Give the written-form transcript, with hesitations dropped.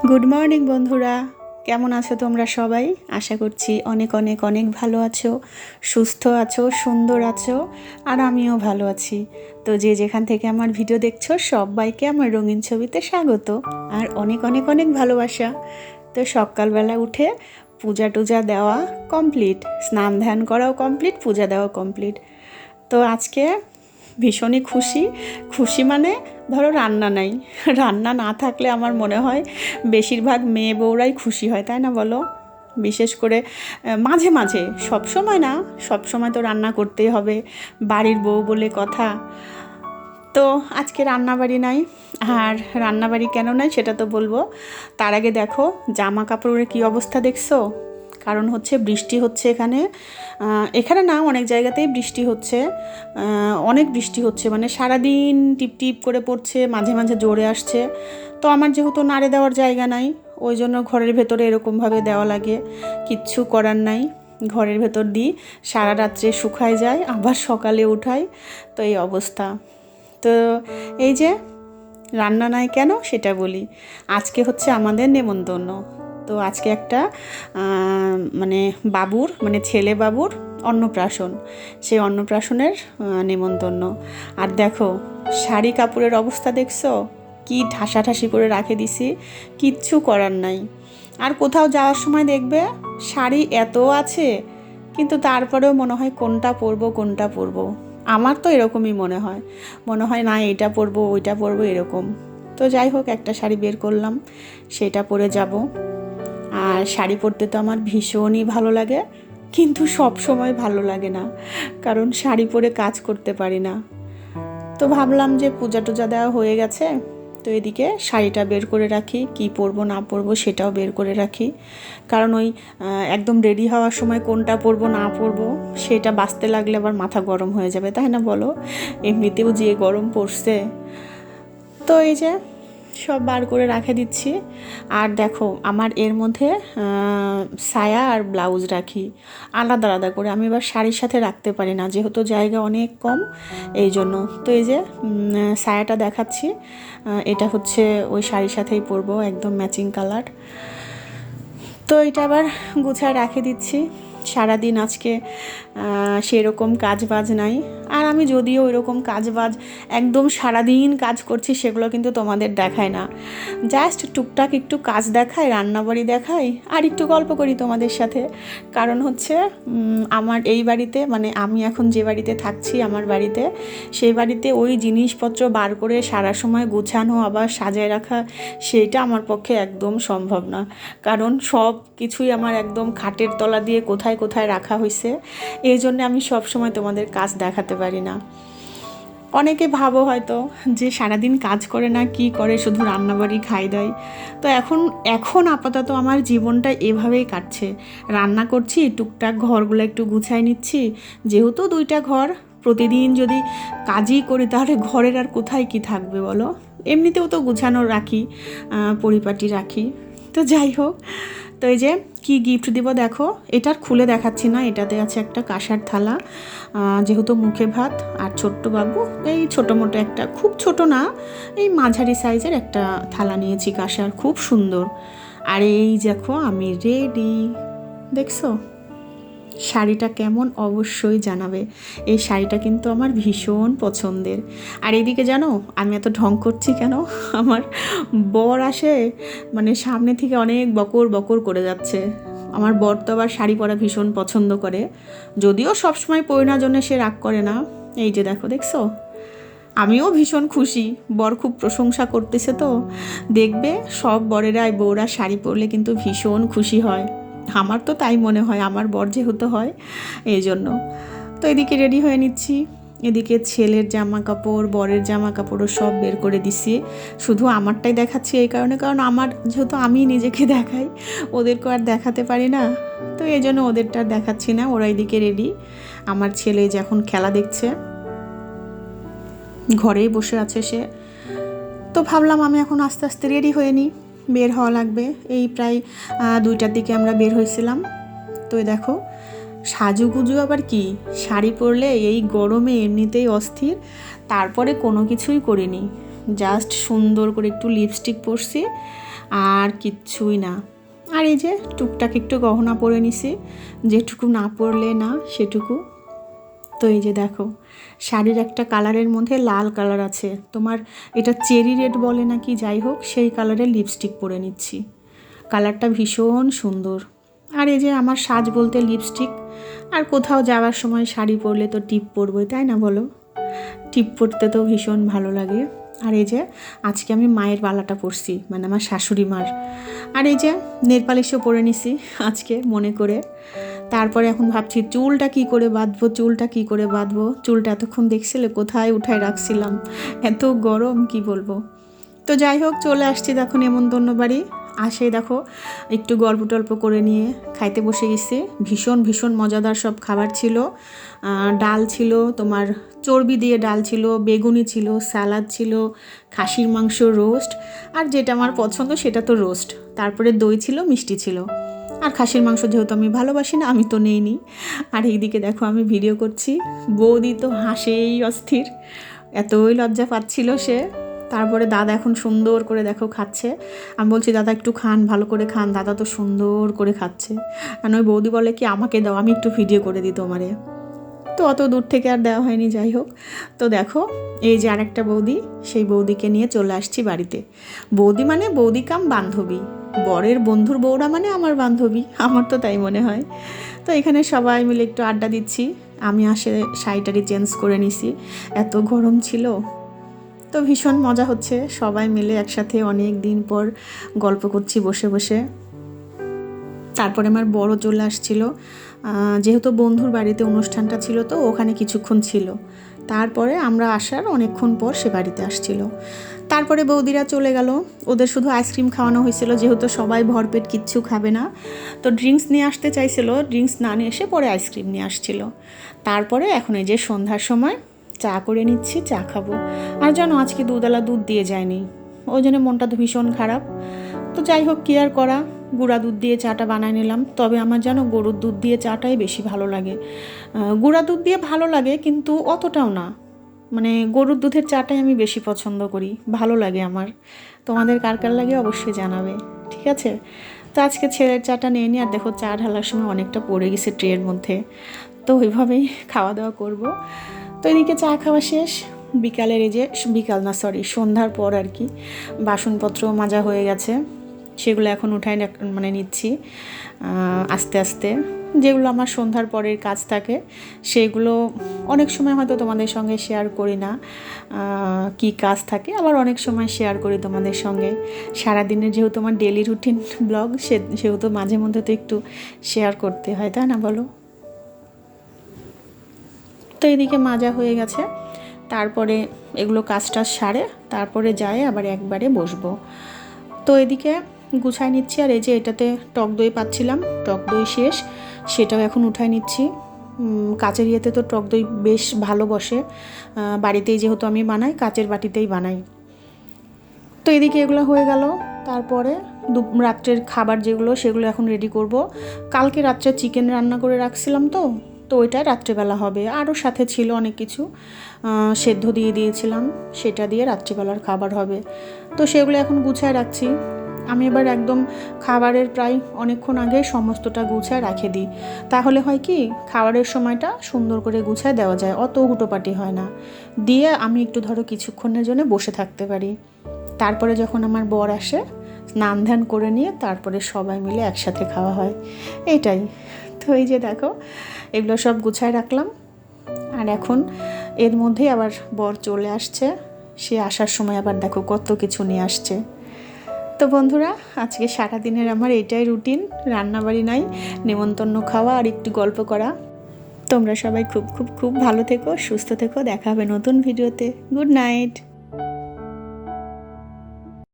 Good morning বন্ধুরা, কেমন আছো তোমরা সবাই? আশা করছি অনেক অনেক অনেক ভালো আছো, সুস্থ আছো, সুন্দর আছো। আর আমিও ভালো আছি। তো যে যেখান থেকে আমার ভিডিও দেখছো সবাইকে আমার রঙিন ছবিতে স্বাগত আর অনেক অনেক অনেক ভালোবাসা। তো সকালবেলা উঠে পূজা টুজা দেওয়া কমপ্লিট, স্নান ধ্যান করাও কমপ্লিট, পূজা দেওয়া কমপ্লিট। তো আজকে ভীষণই খুশি। খুশি মানে ধরো রান্না নাই, রান্না না থাকলে আমার মনে হয় বেশিরভাগ মেয়ে বউরাই খুশি হয়, তাই না বলো? বিশেষ করে মাঝে মাঝে, সব সময় না, সব সময় তো রান্না করতেই হবে, বাড়ির বউ বলে কথা। তো আজকে রান্নাবাড়ি নাই। আর রান্নাবাড়ি কেন নাই সেটা তো বলবো। তার আগে দেখো জামা কাপড়ের কী অবস্থা দেখছো? কারণ হচ্ছে বৃষ্টি হচ্ছে এখানে। এখানে না, অনেক জায়গাতেই বৃষ্টি হচ্ছে, অনেক বৃষ্টি হচ্ছে, মানে সারাদিন টিপ টিপ করে পড়ছে, মাঝে মাঝে জোরে আসছে। তো আমার যেহেতু নাড়ে দেওয়ার জায়গা নাই, ওই জন্য ঘরের ভেতরে এরকমভাবে দেওয়া লাগে। কিচ্ছু করার নাই, ঘরের ভেতর দিই, সারা রাত্রে শুকায় যায়, আবার সকালে উঠাই। তো এই অবস্থা। তো এই যে রান্না নাই কেন সেটা বলি। আজকে হচ্ছে আমাদের নেমন্তন্ন। তো আজকে একটা মানে বাবুর, মানে ছেলে বাবুর অন্নপ্রাশন, সেই অন্নপ্রাশনের নেমন্তন্ন। আর দেখো শাড়ি কাপড়ের অবস্থা দেখছো, কি ঠাসাঠাসি করে রাখে দিছি, কিচ্ছু করার নাই। আর কোথাও যাওয়ার সময় দেখবে শাড়ি এত আছে, কিন্তু তারপরেও মনে হয় কোনটা পরবো কোনটা পরবো। আমার তো এরকমই মনে হয়, না এটা পরবো ওইটা পরবো এরকম। তো যাই হোক, একটা শাড়ি বের করলাম, সেটা পরে যাব। আর শাড়ি পরতে তো আমার ভীষণই ভালো লাগে, কিন্তু সব সময় ভালো লাগে না, কারণ শাড়ি পরে কাজ করতে পারি না। তো ভাবলাম যে পূজা টুজা দেওয়া হয়ে গেছে, তো এদিকে শাড়িটা বের করে রাখি, কি পরবো না পরবো সেটাও বের করে রাখি। কারণ ওই একদম রেডি হওয়ার সময় কোনটা পরবো না পরবো সেটা বাঁচতে লাগলে আবার মাথা গরম হয়ে যাবে, তাই না বলো? এমনিতেও যে গরম পড়ছে। তো এই যে সব বার করে রেখে দিচ্ছি। আর দেখো আমার এর মধ্যে সায়া আর ব্লাউজ রাখি আলাদা আলাদা করে। আমি এবার শাড়ির সাথে রাখতে পারি না, যেহেতু জায়গা অনেক কম, এই জন্য। তো এই যে সায়াটা দেখাচ্ছি, এটা হচ্ছে ওই শাড়ির সাথেই পরবো, একদম ম্যাচিং কালার। তো এটা আবার গুছায় রেখে দিচ্ছি। সারাদিন আজকে সেরকম কাজ বাজ নাই। আর আমি যদিও ওইরকম কাজ বাজ একদম সারাদিন কাজ করছি, সেগুলো কিন্তু তোমাদের দেখায় না। জাস্ট টুকটাক একটু কাজ দেখাই, রান্নাবাড়ি দেখাই, আর একটু গল্প করি তোমাদের সাথে। কারণ হচ্ছে আমার এই বাড়িতে, মানে আমি এখন যে বাড়িতে থাকছি, আমার বাড়িতে, সেই বাড়িতে ওই জিনিসপত্র বার করে সারা সময় গুছানো আবার সাজায় রাখা, সেইটা আমার পক্ষে একদম সম্ভব না। কারণ সব কিছুই আমার একদম খাটের তলা দিয়ে কোথায় কোথায় রাখা হয়েছে, এই জন্য আমি সব সময় তোমাদের কাজ দেখাতে পারি না। অনেকে ভাবো হয়তো যে সারাদিন কাজ করে না, কি করে, শুধু রান্নাবাড়ি খাই দেয়। তো এখন আপাতত আমার জীবনটা এভাবেই কাটছে। রান্না করছি, টুকটাক ঘরগুলো একটু গুছাই নিচ্ছি। যেহেতু দুইটা ঘর, প্রতিদিন যদি কাজই করি তাহলে ঘরের আর কোথায় কি থাকবে বলো? এমনিতেও তো গুছানো রাখি, পরিপাটি রাখি। তো যাই হোক, তো এই যে কি গিফট দিব দেখো, এটার খুলে দেখাচ্ছি না। এটাতে আছে একটা কাঁসার থালা, যেহেতু মুখে ভাত, আর ছোট্ট বাবু এই ছোটো মোটো একটা, খুব ছোট না, এই মাঝারি সাইজের একটা থালা নিয়েছি কাঁসার, খুব সুন্দর। আর এই দেখো আমি রেডি, দেখছো শাড়িটা কেমন অবশ্যই জানাবে। এই শাড়িটা কিন্তু আমার ভীষণ পছন্দের। আর এইদিকে জানো আমি এত ঢং করছি কেন? আমার বর আসে, মানে সামনে থেকে অনেক বকর বকর করে যাচ্ছে। আমার বর তো আবার শাড়ি পরা ভীষণ পছন্দ করে, যদিও সবসময় পরি না জন্য সে রাগ করে না। এই যে দেখো, দেখছো, আমিও ভীষণ খুশি, বর খুব প্রশংসা করতেছে। তো দেখবে সব বরেরাই, বউরা শাড়ি পরলে কিন্তু ভীষণ খুশি হয়। আমার তো তাই মনে হয়, আমার বর যেহেতু হয়, এই জন্য। তো এদিকে রেডি হয়ে নিচ্ছি, এদিকে ছেলের জামা কাপড়, বরের জামা কাপড়ও সব বের করে দিছি। শুধু আমারটাই দেখাচ্ছি এই কারণে, কারণ আমার যেহেতু আমি নিজেকে দেখাই, ওদেরকে আর দেখাতে পারি না। তো এই জন্য ওদেরটা দেখাচ্ছি না, ওরা এদিকে রেডি। আমার ছেলে যখন খেলা দেখছে, ঘরেই বসে আছে সে। তো ভাবলাম আমি এখন আস্তে আস্তে রেডি হয়ে নিই, বের হওয়া লাগবে। এই প্রায় 2টার দিকে আমরা বের হয়েছিলাম। তো দেখো সাজুগুজু আবার কি, শাড়ি পরলে এই গরমে এমনিতেই অস্থির, তারপরে কোনো কিছুই করিনি, জাস্ট সুন্দর করে একটু লিপস্টিক পরছি, আর কিচ্ছুই না। আর এই যে টুকটাক একটু গহনা পরে নিছি, যেটুকু না পরলে না সেটুকু। তো এই যে দেখো, শাড়ির একটা কালারের মধ্যে লাল কালার আছে, তোমার এটা চেরি রেড বলে নাকি, যাই হোক সেই কালারের লিপস্টিক পরে নিচ্ছি। কালারটা ভীষণ সুন্দর। আর এই যে আমার সাজ বলতে লিপস্টিক, আর কোথাও যাওয়ার সময় শাড়ি পরলে তো টিপ পরবই, তাই না বলো? টিপ পরতে তো ভীষণ ভালো লাগে। আর এই যে আজকে আমি মায়ের বালাটা পরছি, মানে আমার শাশুড়ি মার। আর এই যে নেল পালিশও পরে নিছি আজকে মনে করে। তারপরে এখন ভাবছি চুলটা কি করে বাঁধবো, চুলটা এতক্ষণ দেখছিলে কোথায় উঠায় রাখছিলাম, এত গরম কি বলবো। তো যাই হোক, চলে আসছি দেখো নেমন্তন্ন বাড়ি। আসে দেখো একটু গল্প টল্প করে নিয়ে খাইতে বসে গেছি। ভীষণ ভীষণ মজাদার সব খাবার ছিল। ডাল ছিল, তোমার চর্বি দিয়ে ডাল ছিল, বেগুনি ছিল, স্যালাড ছিল, খাসির মাংস রোস্ট, আর যেটা আমার পছন্দ সেটা তো রোস্ট। তারপরে দই ছিল, মিষ্টি ছিল। আর খাসির মাংস যেহেতু আমি ভালোবাসি না, আমি তো নেইনি। আর এইদিকে দেখো আমি ভিডিও করছি, বৌদি তো হাসেই অস্থির, এতই লজ্জা পাচ্ছিল সে। তারপরে দাদা এখন সুন্দর করে দেখো খাচ্ছে। আমি বলছি দাদা একটু খান, ভালো করে খান। দাদা তো সুন্দর করে খাচ্ছে। আর ওই বৌদি বলে কি আমাকে দাও, আমি একটু ভিডিও করে দিই তোমারে। তো অত দূর থেকে আর দেওয়া হয়নি, যাই হোক। তো দেখো এই যে আরেকটা বৌদি, সেই বৌদিকে নিয়ে চলে আসছি বাড়িতে। বৌদি মানে বৌদি কাম বান্ধবী, বরের বন্ধুর বউরা মানে আমার বান্ধবী, আমার তো তাই মনে হয়। তো এখানে সবাই মিলে একটু আড্ডা দিচ্ছি। আমি আসে শাড়িটারি চেঞ্জ করে নিছি, এত গরম ছিল। তো ভীষণ মজা হচ্ছে, সবাই মিলে একসাথে অনেক দিন পর গল্প করছি বসে বসে। তারপরে আমার বড় চলে আসছিল, যেহেতু বন্ধুর বাড়িতে অনুষ্ঠানটা ছিল তো ওখানে কিছুক্ষণ ছিল। তারপরে আমরা আসার অনেকক্ষণ পর সে বাড়িতে আসছিল। তারপরে বৌদিরা চলে গেল, ওদের শুধু আইসক্রিম খাওয়ানো হয়েছিল, যেহেতু সবাই ভরপেট কিচ্ছু খাবে না। তো ড্রিঙ্কস নিয়ে আসতে চাইছিল, ড্রিঙ্কস না নিয়ে এসে পরে আইসক্রিম নিয়ে আসছিল। তারপরে এখন এই যে সন্ধ্যার সময় চা করে নিচ্ছি, চা খাবো। আর জানো আজকে দুধওয়ালা দুধ দিয়ে যায়নি, ওই জন্য মনটা তো ভীষণ খারাপ। তো যাই হোক, কি আর করা, গুঁড়া দুধ দিয়ে চাটা বানায় নিলাম। তবে আমার যেন গরুর দুধ দিয়ে চাটাই বেশি ভালো লাগে। গুঁড়া দুধ দিয়ে ভালো লাগে কিন্তু অতটাও না, মানে গরুর দুধের চাটাই আমি বেশি পছন্দ করি, ভালো লাগে আমার। তোমাদের কার কার লাগে অবশ্যই জানাবে, ঠিক আছে? তো আজকে ছেলের চাটা নিয়ে নিই। আর দেখো চা ঢালার সময় অনেকটা পড়ে গেছে ট্রের মধ্যে, তো ওইভাবেই খাওয়া দাওয়া করব। তো এদিকে চা খাওয়া শেষ। বিকালের এই যে, বিকাল না সরি সন্ধ্যার পর আর কি, বাসনপত্র মাজা হয়ে গেছে, সেগুলো এখন উঠায় মানে নিচ্ছি আস্তে আস্তে। যেগুলো আমার সন্ধ্যার পরের কাজ থাকে সেগুলো অনেক সময় হয়তো তোমাদের সঙ্গে শেয়ার করি না, কি কাজ থাকে, আবার অনেক সময় শেয়ার করি তোমাদের সঙ্গে। সারাদিনের যেহেতু আমার ডেলি রুটিন ব্লগ, সেহেতু মাঝে মধ্যে তো একটু শেয়ার করতে হয়, তাই না বলো? তো এদিকে মাজা হয়ে গেছে, তারপরে এগুলো কাজটা সারে তারপরে যায় আবার একবারে বসবো। তো এদিকে গুছাই নিচ্ছি। আর এই যে এটাতে টক দই পাচ্ছিলাম, টক দই শেষ, সেটাও এখন উঠাই নিচ্ছি। কাচের ইয়েতে তো টক দই বেশ ভালো বসে, বাড়িতেই যেহেতু আমি বানাই, কাচের বাটিতেই বানাই। তো এদিকে এগুলো হয়ে গেল। তারপরে রাত্রের খাবার যেগুলো সেগুলো এখন রেডি করব। কালকে রাত্রে চিকেন রান্না করে রাখছিলাম, তো ওইটা রাত্রেবেলা হবে। আরও সাথে ছিল অনেক কিছু, সেদ্ধ দিয়ে দিয়েছিলাম, সেটা দিয়ে রাত্রিবেলার খাবার হবে। তো সেগুলো এখন গুছায় রাখছি। আমি এবার একদম খাবারের প্রায় অনেকক্ষণ আগে সমস্তটা গুছায় রেখে দিই, তাহলে হয় কি খাবারের সময়টা সুন্দর করে গুছায় দেওয়া যায়, অত হুটোপাটি হয় না। দিয়ে আমি একটু ধরো কিছুক্ষণের জন্য বসে থাকতে পারি। তারপরে যখন আমার বর আসে, স্নান ধ্যান করে নিয়ে তারপরে সবাই মিলে একসাথে খাওয়া হয়, এইটাই। তো এই যে দেখো এগুলো সব গুছায় রাখলাম। আর এখন এর মধ্যেই আবার বর চলে আসছে, সে আসার সময় আবার দেখো কত কিছু নিয়ে আসছে। তো বন্ধুরা, আজকে সারাদিনের আমার এটাই রুটিন, রান্নাবাড়ি নাই, নেমন্তন্ন খাওয়া আর একটু গল্প করা। তোমরা সবাই খুব খুব খুব ভালো থেকো, সুস্থ থেকো, দেখা হবে নতুন ভিডিওতে। Good night.